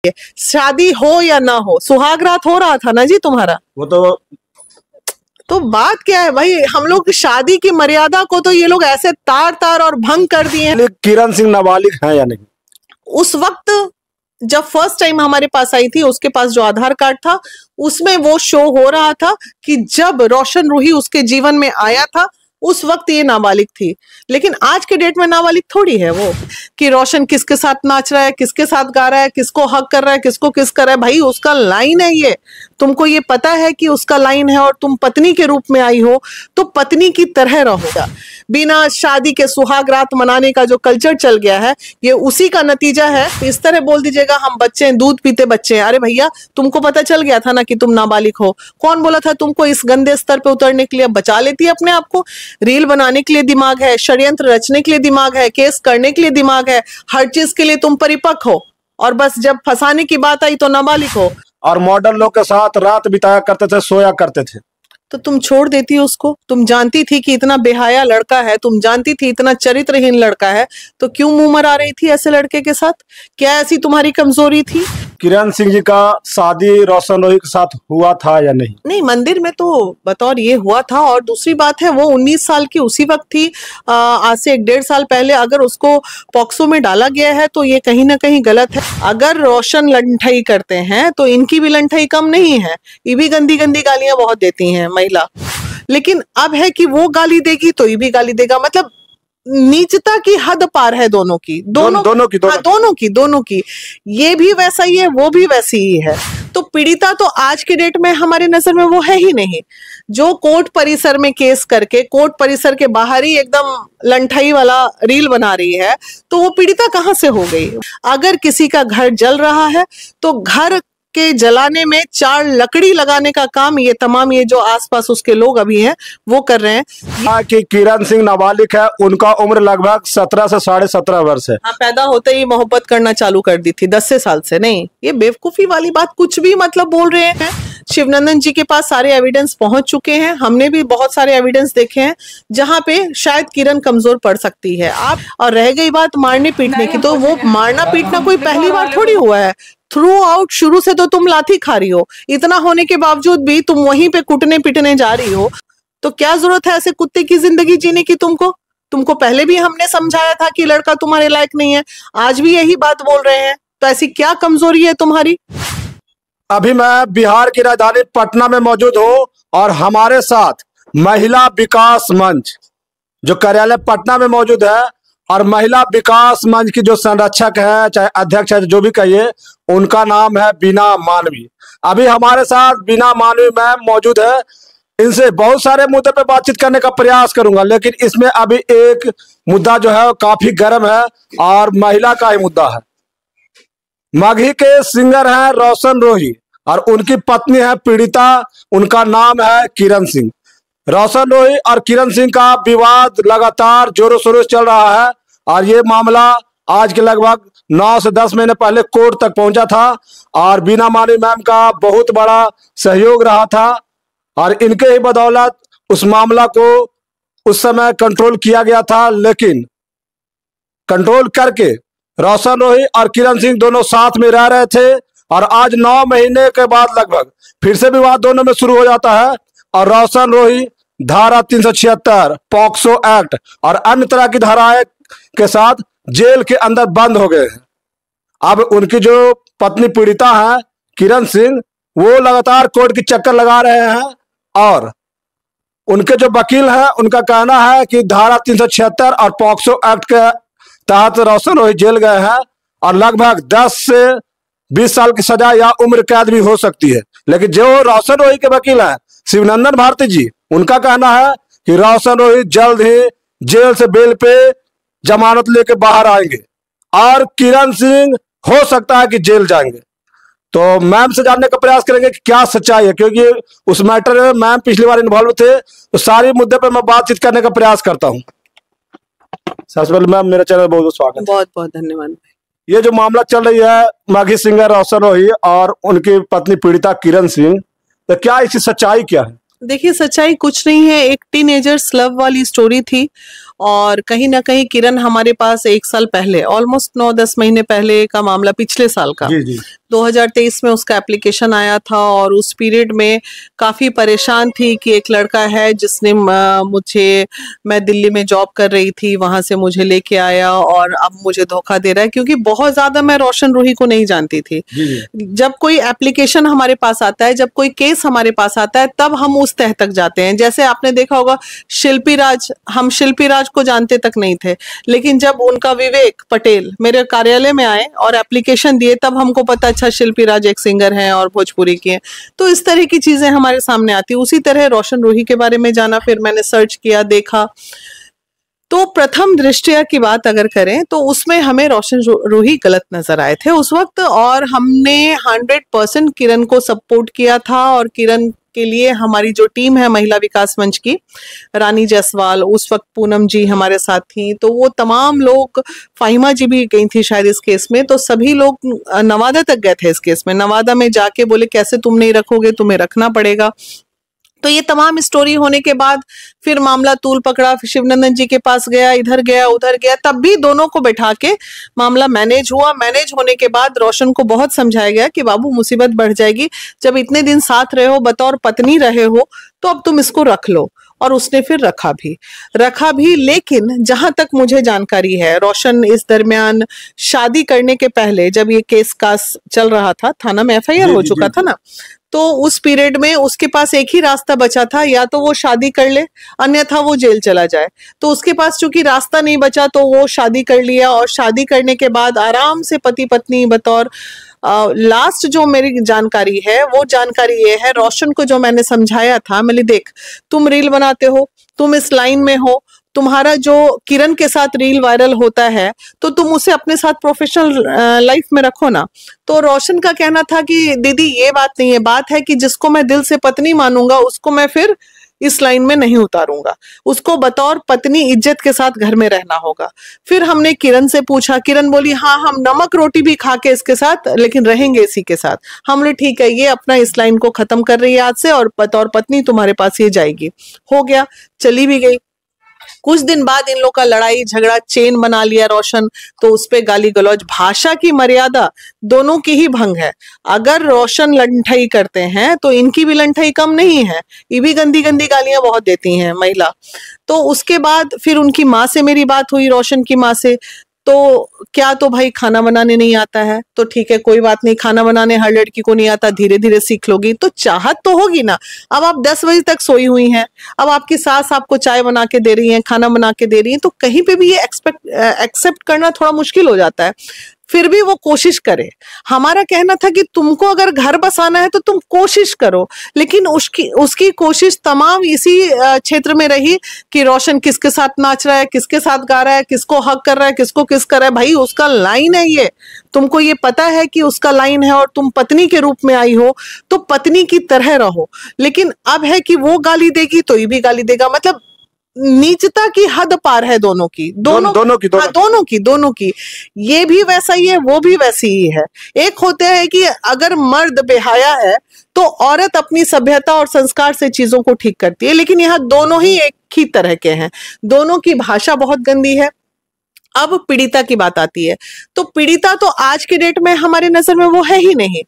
शादी हो या ना हो, सुहाग रात हो रहा था ना जी तुम्हारा। वो तो बात क्या है भाई, हम लोग शादी की मर्यादा को तो ये लोग ऐसे तार तार और भंग कर दिए हैं। किरण सिंह नाबालिग है या नहीं? उस वक्त जब फर्स्ट टाइम हमारे पास आई थी, उसके पास जो आधार कार्ड था उसमें वो शो हो रहा था कि जब रोशन रूही उसके जीवन में आया था उस वक्त ये नाबालिग थी। लेकिन आज के डेट में नाबालिग थोड़ी है वो, कि रोशन किसके साथ नाच रहा है, किसके साथ गा रहा है, किसको हक कर रहा है, किसको किस कर रहा है। भाई उसका लाइन है ये, तुमको ये पता है कि उसका लाइन है और तुम पत्नी के रूप में आई हो तो पत्नी की तरह रहोगा। बिना शादी के सुहाग रात मनाने का जो कल्चर चल गया है ये उसी का नतीजा है। इस तरह बोल दीजिएगा हम बच्चे हैं, दूध पीते बच्चे हैं। अरे भैया तुमको पता चल गया था ना कि तुम नाबालिग हो, कौन बोला था तुमको इस गंदे स्तर पे उतरने के लिए? बचा लेती है अपने आप को। रील बनाने के लिए दिमाग है, षड्यंत्र रचने के लिए दिमाग है, केस करने के लिए दिमाग है, हर चीज के लिए तुम परिपक्व हो, और बस जब फंसाने की बात आई तो नाबालिग हो। और मॉडल लोग के साथ रात बिताया करते थे, सोया करते थे, तो तुम छोड़ देती उसको? तुम जानती थी कि इतना बेहाया लड़का है, तुम जानती थी इतना चरित्रहीन लड़का है, तो क्यों मुंह मरा रही थी ऐसे लड़के के साथ? क्या ऐसी तुम्हारी कमजोरी थी? किरण सिंह जी का शादी रोशन रूही के साथ हुआ था या नहीं? नहीं, मंदिर में तो बतौर ये हुआ था। और दूसरी बात है वो 19 साल की उसी वक्त थी, आज से 1-1.5 साल पहले। अगर उसको पॉक्सो में डाला गया है तो ये कहीं ना कहीं गलत है। अगर रोशन लंठई करते हैं तो इनकी भी लंठई कम नहीं है, ये भी गंदी गंदी गालियां बहुत देती हैं महिला। लेकिन अब है कि वो गाली देगी तो ये भी गाली देगा, मतलब नीचता की हद पार है दोनों की, दोनों की। ये भी वैसा ही है, वो भी वैसी ही है। तो पीड़िता तो आज के डेट में हमारे नजर में वो है ही नहीं। जो कोर्ट परिसर में केस करके कोर्ट परिसर के बाहर ही एकदम लंठाई वाला रील बना रही है, तो वो पीड़िता कहां से हो गई? अगर किसी का घर जल रहा है तो घर के जलाने में 4 लकड़ी लगाने का काम ये तमाम ये जो आसपास उसके लोग अभी हैं वो कर रहे हैं। कि किरण सिंह नाबालिग है, उनका उम्र लगभग 17 से 17.5 वर्ष है। हाँ, पैदा होते ही मोहब्बत करना चालू कर दी थी 10 साल से। नहीं, ये बेवकूफी वाली बात, कुछ भी मतलब बोल रहे हैं। शिवनंदन जी के पास सारे एविडेंस पहुंच चुके हैं, हमने भी बहुत सारे एविडेंस देखे हैं जहां पे शायद किरण कमजोर पड़ सकती है। आप और रह गई बात मारने पीटने की, तो वो मारना पीटना कोई पहली बार थोड़ी हुआ है। थ्रू आउट शुरू से तो तुम लाठी खा रही हो, इतना होने के बावजूद भी तुम वहीं पे कुटने पिटने जा रही हो। तो क्या जरूरत है ऐसे कुत्ते की जिंदगी जीने की? तुमको पहले भी हमने समझाया था कि लड़का तुम्हारे लायक नहीं है, आज भी यही बात बोल रहे हैं। तो ऐसी क्या कमजोरी है तुम्हारी? अभी मैं बिहार की राजधानी पटना में मौजूद हूँ और हमारे साथ महिला विकास मंच जो कार्यालय पटना में मौजूद है, और महिला विकास मंच की जो संरक्षक है, चाहे अध्यक्ष है, जो भी कहिए, उनका नाम है बीना मानवी। अभी हमारे साथ बीना मानवी मैम मौजूद है। इनसे बहुत सारे मुद्दे पे बातचीत करने का प्रयास करूंगा, लेकिन इसमें अभी एक मुद्दा जो है काफी गर्म है और महिला का ही मुद्दा है। मगही के सिंगर हैं रोशन रूही और उनकी पत्नी है पीड़िता, उनका नाम है किरण सिंह। रोशन रूही और किरण सिंह का विवाद लगातार जोरों शोरों से चल रहा है और ये मामला आज के लगभग 9 से 10 महीने पहले कोर्ट तक पहुंचा था और बीना मानवी मैम का बहुत बड़ा सहयोग रहा था और इनके ही बदौलत उस मामला को उस समय कंट्रोल किया गया था। लेकिन कंट्रोल करके रोशन रूही और किरण सिंह दोनों साथ में रह रहे थे और आज 9 महीने के बाद लगभग फिर से विवाद दोनों में शुरू हो जाता है और रोशन रूही धारा 376 पॉक्सो एक्ट और अन्य तरह की धाराएं के साथ जेल के अंदर बंद हो गए हैं। अब उनकी जो पत्नी पीड़िता है किरण सिंह, वो लगातार कोर्ट की चक्कर लगा रहे हैं और उनके जो वकील हैं उनका कहना है कि धारा 376 और पॉक्सो एक्ट के तहत रोशन रूही जेल गए हैं और लगभग 10 से 20 साल की सजा या उम्र कैद भी हो सकती है। लेकिन जो रोशन रूही के वकील हैं शिवनंदन भारती जी, उनका कहना है कि रोशन रूही जल्द ही जेल से बेल पे जमानत लेके बाहर आएंगे और किरण सिंह हो सकता है कि जेल जाएंगे। तो मैम से जानने का प्रयास करेंगे कि क्या सच्चाई है, क्योंकि उस मैटर में मैम पिछली बार इन्वॉल्व थे, तो सारी मुद्दे पर मैं बातचीत करने का प्रयास करता हूँ। सबसे पहले मैम मेरा चैनल बहुत बहुत स्वागत है। बहुत बहुत धन्यवाद। ये जो मामला चल रही है मगही सिंगर रोशन रूही और उनकी पत्नी पीड़िता किरण सिंह, तो क्या इसकी सच्चाई क्या है? देखिए, सच्चाई कुछ नहीं है, एक टीनेजर्स लव वाली स्टोरी थी और कहीं ना कहीं किरण हमारे पास 1 साल पहले, ऑलमोस्ट 9-10 महीने पहले का मामला, पिछले साल का, जी जी। 2023 में उसका एप्लीकेशन आया था और उस पीरियड में काफ़ी परेशान थी कि एक लड़का है जिसने मैं दिल्ली में जॉब कर रही थी, वहाँ से मुझे लेके आया और अब मुझे धोखा दे रहा है, क्योंकि बहुत ज़्यादा मैं रोशन रूही को नहीं जानती थी। जब कोई एप्लीकेशन हमारे पास आता है, जब कोई केस हमारे पास आता है, तब हम उस तह तक जाते हैं। जैसे आपने देखा होगा शिल्पी राज, हम शिल्पी राज को जानते तक नहीं थे, लेकिन जब उनका विवेक पटेल मेरे कार्यालय में आए और एप्लीकेशन दिए, तब हमको पता अच्छा शिल्पी राज एक सिंगर हैं और भोजपुरी की हैं। तो इस तरह की चीजें हमारे सामने आती। उसी तरह रोशन रूही के बारे में जाना, फिर मैंने सर्च किया, देखा, तो प्रथम दृष्टया की बात अगर करें तो उसमें हमें रोशन रूही गलत नजर आए थे उस वक्त, और हमने 100% किरण को सपोर्ट किया था। और किरण के लिए हमारी जो टीम है महिला विकास मंच की, रानी जायसवाल, उस वक्त पूनम जी हमारे साथ थी, तो वो तमाम लोग, फाहिमा जी भी गई थी शायद इस केस में, तो सभी लोग नवादा तक गए थे इस केस में। नवादा में जाके बोले कैसे तुम नहीं रखोगे, तुम्हें रखना पड़ेगा। तो ये तमाम स्टोरी होने के बाद फिर मामला तूल पकड़ा, शिवनंदन जी के पास गया, इधर गया उधर गया, तब भी दोनों को बैठा के मामला मैनेज हुआ। मैनेज होने के बाद रोशन को बहुत समझाया गया कि बाबू मुसीबत बढ़ जाएगी, जब इतने दिन साथ रहे हो, बतौर पत्नी रहे हो, तो अब तुम इसको रख लो। और उसने फिर रखा भी। लेकिन जहां तक मुझे जानकारी है, रोशन इस दरमियान शादी करने के पहले, जब ये केस कास चल रहा था, थाना में FIR हो चुका था ना, तो उस पीरियड में उसके पास एक ही रास्ता बचा था, या तो वो शादी कर ले, अन्यथा वो जेल चला जाए। तो उसके पास चूंकि रास्ता नहीं बचा, तो वो शादी कर लिया, और शादी करने के बाद आराम से पति पत्नी बतौर लास्ट जो मेरी जानकारी है, वो जानकारी ये है, रोशन को जो मैंने समझाया था, मैंने देख तुम रील बनाते हो, तुम इस लाइन में हो, तुम्हारा जो किरण के साथ रील वायरल होता है, तो तुम उसे अपने साथ प्रोफेशनल लाइफ में रखो ना। तो रोशन का कहना था कि दीदी ये बात नहीं है, बात है कि जिसको मैं दिल से पत्नी मानूंगा उसको मैं फिर इस लाइन में नहीं उतारूंगा, उसको बतौर पत्नी इज्जत के साथ घर में रहना होगा। फिर हमने किरण से पूछा, किरण बोली हाँ हम नमक रोटी भी खा के इसके साथ, लेकिन रहेंगे इसी के साथ। हमने ठीक है, ये अपना इस लाइन को खत्म कर रही है आज से, और बतौर पत्नी तुम्हारे पास ये जाएगी। हो गया, चली भी गई। कुछ दिन बाद इन लोग का लड़ाई झगड़ा चेन बना लिया रोशन, तो उस पे गाली गलौज, भाषा की मर्यादा दोनों की ही भंग है। अगर रोशन लंठई करते हैं तो इनकी भी लंठई कम नहीं है, ये भी गंदी गंदी गालियां बहुत देती हैं महिला। तो उसके बाद फिर उनकी माँ से मेरी बात हुई, रोशन की माँ से, तो क्या तो भाई खाना बनाने नहीं आता है, तो ठीक है कोई बात नहीं, खाना बनाने हर लड़की को नहीं आता, धीरे धीरे सीख लोगी। तो चाहत तो होगी ना। अब आप 10 बजे तक सोई हुई हैं, अब आपकी सास आपको चाय बना के दे रही है, खाना बना के दे रही है, तो कहीं पे भी ये एक्सेप्ट करना थोड़ा मुश्किल हो जाता है। फिर भी वो कोशिश करे। हमारा कहना था कि तुमको अगर घर बसाना है तो तुम कोशिश करो, लेकिन उसकी कोशिश तमाम इसी क्षेत्र में रही कि रोशन किसके साथ नाच रहा है, किसके साथ गा रहा है, किसको हक कर रहा है, किसको किस कर रहा है। भाई उसका लाइन है, ये तुमको ये पता है कि उसका लाइन है, और तुम पत्नी के रूप में आई हो तो पत्नी की तरह रहो। लेकिन अब है कि वो गाली देगी तो ये भी गाली देगा, मतलब नीचता की हद पार है दोनों की, दोनों की। ये भी वैसा ही है, वो भी वैसी ही है। एक होता है कि अगर मर्द बेहया है तो औरत अपनी सभ्यता और संस्कार से चीजों को ठीक करती है, लेकिन यहाँ दोनों ही एक ही तरह के हैं, दोनों की भाषा बहुत गंदी है। अब पीड़िता की बात आती है, तो पीड़िता तो आज के डेट में हमारे नजर में वो है ही नहीं।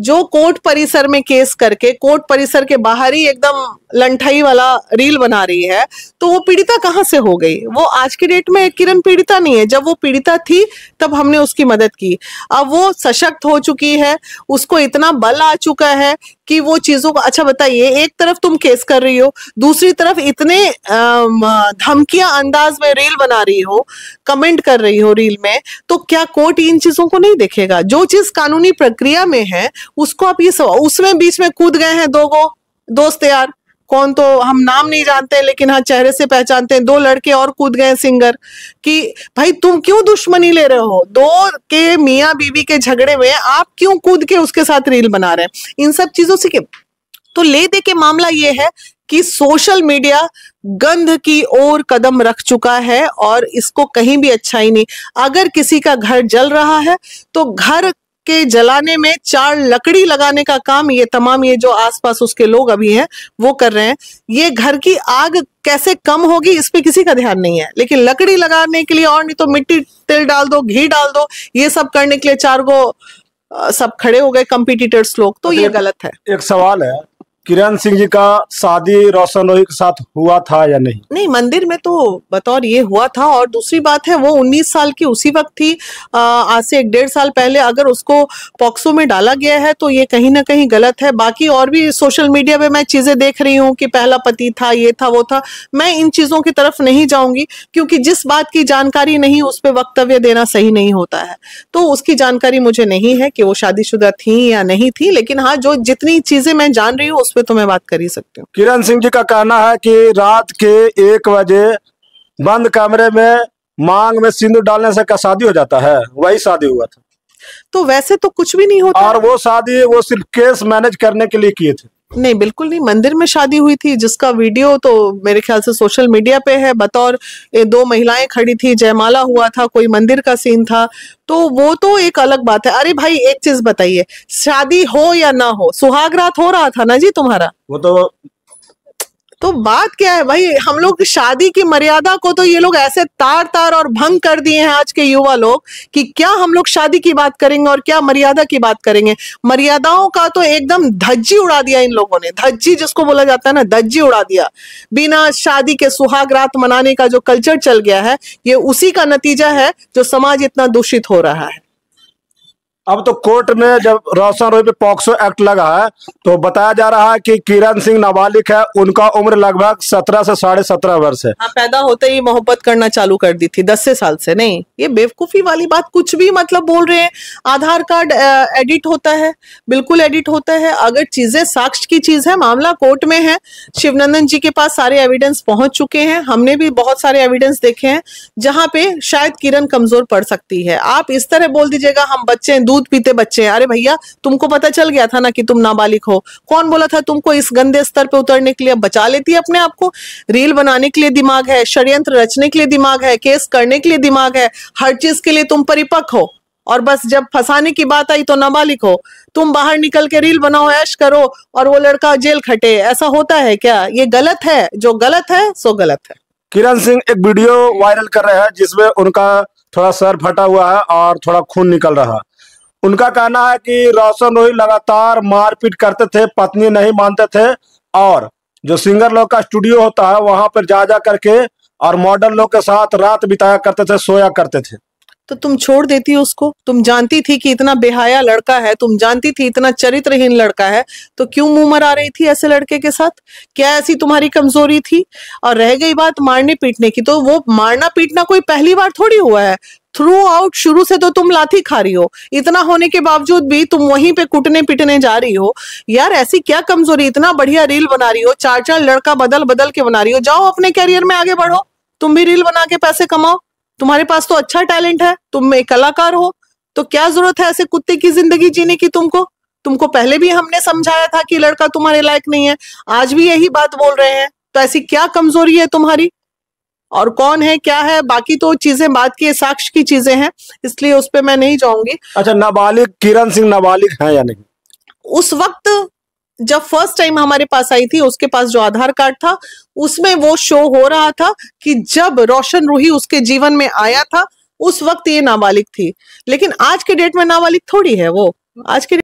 जो कोर्ट परिसर में केस करके कोर्ट परिसर के बाहर ही एकदम लंठाई वाला रील बना रही है, तो वो पीड़िता कहाँ से हो गई? वो आज के डेट में किरण पीड़िता नहीं है। जब वो पीड़िता थी तब हमने उसकी मदद की, अब वो सशक्त हो चुकी है, उसको इतना बल आ चुका है कि वो चीजों को, अच्छा बताइए, एक तरफ तुम केस कर रही हो, दूसरी तरफ इतने धमकियां अंदाज में रील बना रही हो, कमेंट कर रही हो रील में, तो क्या कोर्ट इन चीजों को नहीं देखेगा? जो चीज कानूनी प्रक्रिया में है उसको आप ये उसमें बीच में कूद गए हैं दो दोस्त यार, कौन तो हम नाम नहीं जानते लेकिन हाँ चेहरे से पहचानते हैं, 2 लड़के और कूद गए सिंगर, कि भाई तुम क्यों दुश्मनी ले रहे हो? 2 के मियाँ बीवी के झगड़े में आप क्यों कूद के उसके साथ रील बना रहे हैं? इन सब चीजों से तो ले दे के मामला ये है कि सोशल मीडिया गंध की ओर कदम रख चुका है और इसको कहीं भी अच्छा ही नहीं। अगर किसी का घर जल रहा है तो घर के जलाने में 4 लकड़ी लगाने का काम ये तमाम ये जो आसपास उसके लोग अभी हैं वो कर रहे हैं। ये घर की आग कैसे कम होगी इस पे किसी का ध्यान नहीं है, लेकिन लकड़ी लगाने के लिए, और नहीं तो मिट्टी तेल डाल दो, घी डाल दो, ये सब करने के लिए 4 गो सब खड़े हो गए कंपिटिटर्स लोग, तो ये गलत है। एक सवाल है, किरण सिंह जी का शादी रोशन रोही के साथ हुआ था या नहीं? नहीं, मंदिर में तो बतौर ये हुआ था। और दूसरी बात है, वो 19 साल की उसी वक्त थी, आज से 1-1.5 साल पहले। अगर उसको पॉक्सो में डाला गया है तो ये कहीं ना कहीं गलत है। बाकी और भी सोशल मीडिया पे मैं चीजें देख रही हूँ कि पहला पति था, ये था, वो था। मैं इन चीजों की तरफ नहीं जाऊंगी, क्योंकि जिस बात की जानकारी नहीं उस पर वक्तव्य देना सही नहीं होता है। तो उसकी जानकारी मुझे नहीं है कि वो शादीशुदा थी या नहीं थी, लेकिन हाँ, जो जितनी चीजें मैं जान रही हूँ उस पर तो मैं बात कर ही सकती हूँ। किरण सिंह जी का कहना है कि रात के 1 बजे बंद कमरे में मांग में सिंदूर डालने से क्या शादी हो जाता है? वही शादी हुआ था। तो वैसे तो कुछ भी नहीं होता। और वो शादी वो सिर्फ केस मैनेज करने के लिए किए थे। नहीं, बिल्कुल नहीं। मंदिर में शादी हुई थी, जिसका वीडियो तो मेरे ख्याल से सोशल मीडिया पे है। बतौर 2 महिलाएं खड़ी थी, जयमाला हुआ था, कोई मंदिर का सीन था, तो वो तो एक अलग बात है। अरे भाई, एक चीज बताइए, शादी हो या ना हो, सुहाग रात हो रहा था ना जी तुम्हारा। वो तो बात क्या है भाई, हम लोग शादी की मर्यादा को तो ये लोग ऐसे तार तार और भंग कर दिए हैं आज के युवा लोग, कि क्या हम लोग शादी की बात करेंगे और क्या मर्यादा की बात करेंगे। मर्यादाओं का तो एकदम धज्जी उड़ा दिया इन लोगों ने। धज्जी जिसको बोला जाता है ना, धज्जी उड़ा दिया। बिना शादी के सुहाग रात मनाने का जो कल्चर चल गया है, ये उसी का नतीजा है जो समाज इतना दूषित हो रहा है। अब तो कोर्ट में जब रोशन रोही पे पॉक्सो एक्ट लगा है तो बताया जा रहा है कि किरण सिंह नाबालिग है, उनका उम्र लगभग 17 से 17.5 वर्ष है। हाँ, पैदा होते ही मोहब्बत करना चालू कर दी थी 10 साल से। नहीं, ये बेवकूफी वाली बात, कुछ भी मतलब बोल रहे हैं। आधार कार्ड एडिट होता है, बिल्कुल एडिट होता है। अगर चीजें साक्ष्य की चीज है, मामला कोर्ट में है, शिवनंदन जी के पास सारे एविडेंस पहुंच चुके हैं। हमने भी बहुत सारे एविडेंस देखे हैं जहां पे शायद किरण कमजोर पड़ सकती है। आप इस तरह बोल दीजिएगा हम बच्चे हैं, दूध पीते बच्चे हैं। अरे भैया, तुमको पता चल गया था ना कि तुम नाबालिग हो। कौन बोला था तुमको इस गंदे स्तर पे उतरने के लिए? बचा लेती है अपने आप को। रील बनाने के लिए दिमाग है, षड्यंत्र रचने के लिए दिमाग है, केस करने के लिए दिमाग है, हर चीज के लिए तुम परिपक्व हो। और बस जब फंसाने की बात आई तो नाबालिग हो। तुम बाहर निकल के रील बनाओ, ऐश करो, और वो लड़का जेल खटे। ऐसा होता है क्या? ये गलत है। जो गलत है सो गलत है। किरण सिंह एक वीडियो वायरल कर रहे हैं जिसमें उनका थोड़ा सर फटा हुआ है और थोड़ा खून निकल रहा है। उनका कहना है कि रोशन रोही लगातार मारपीट करते थे, पत्नी नहीं मानते थे, और जो सिंगर लोग का स्टूडियो होता है वहां पर जा करके और मॉडल लोग के साथ रात बिताया करते थे, सोया करते थे। तो तुम छोड़ देती उसको? तुम जानती थी कि इतना बेहया लड़का है, तुम जानती थी इतना चरित्रहीन लड़का है, तो क्यों मुंह मरा रही थी ऐसे लड़के के साथ? क्या ऐसी तुम्हारी कमजोरी थी? और रह गई बात मारने पीटने की, तो वो मारना पीटना कोई पहली बार थोड़ी हुआ है। थ्रू आउट शुरू से तो तुम लाठी खा रही हो। इतना होने के बावजूद भी तुम वहीं पे कुटने पिटने जा रही हो। यार, ऐसी क्या कमजोरी? इतना बढ़िया रील बना रही हो, 4-4 लड़का बदल बदल के बना रही हो। जाओ अपने कैरियर में आगे बढ़ो, तुम भी रील बना के पैसे कमाओ। तुम्हारे पास तो अच्छा टैलेंट है, तुम एक कलाकार हो, तो क्या जरूरत है ऐसे कुत्ते की जिंदगी जीने की तुमको पहले भी हमने समझाया था कि लड़का तुम्हारे लायक नहीं है, आज भी यही बात बोल रहे हैं। तो ऐसी क्या कमजोरी है तुम्हारी? और कौन है क्या है, बाकी तो चीजें बात की साक्ष्य की चीजें हैं, इसलिए उस पर मैं नहीं जाऊंगी। अच्छा, नाबालिग किरण सिंह नाबालिग है या नहीं? उस वक्त जब फर्स्ट टाइम हमारे पास आई थी, उसके पास जो आधार कार्ड था उसमें वो शो हो रहा था कि जब रोशन रूही उसके जीवन में आया था उस वक्त ये नाबालिग थी। लेकिन आज के डेट में नाबालिग थोड़ी है वो। आज के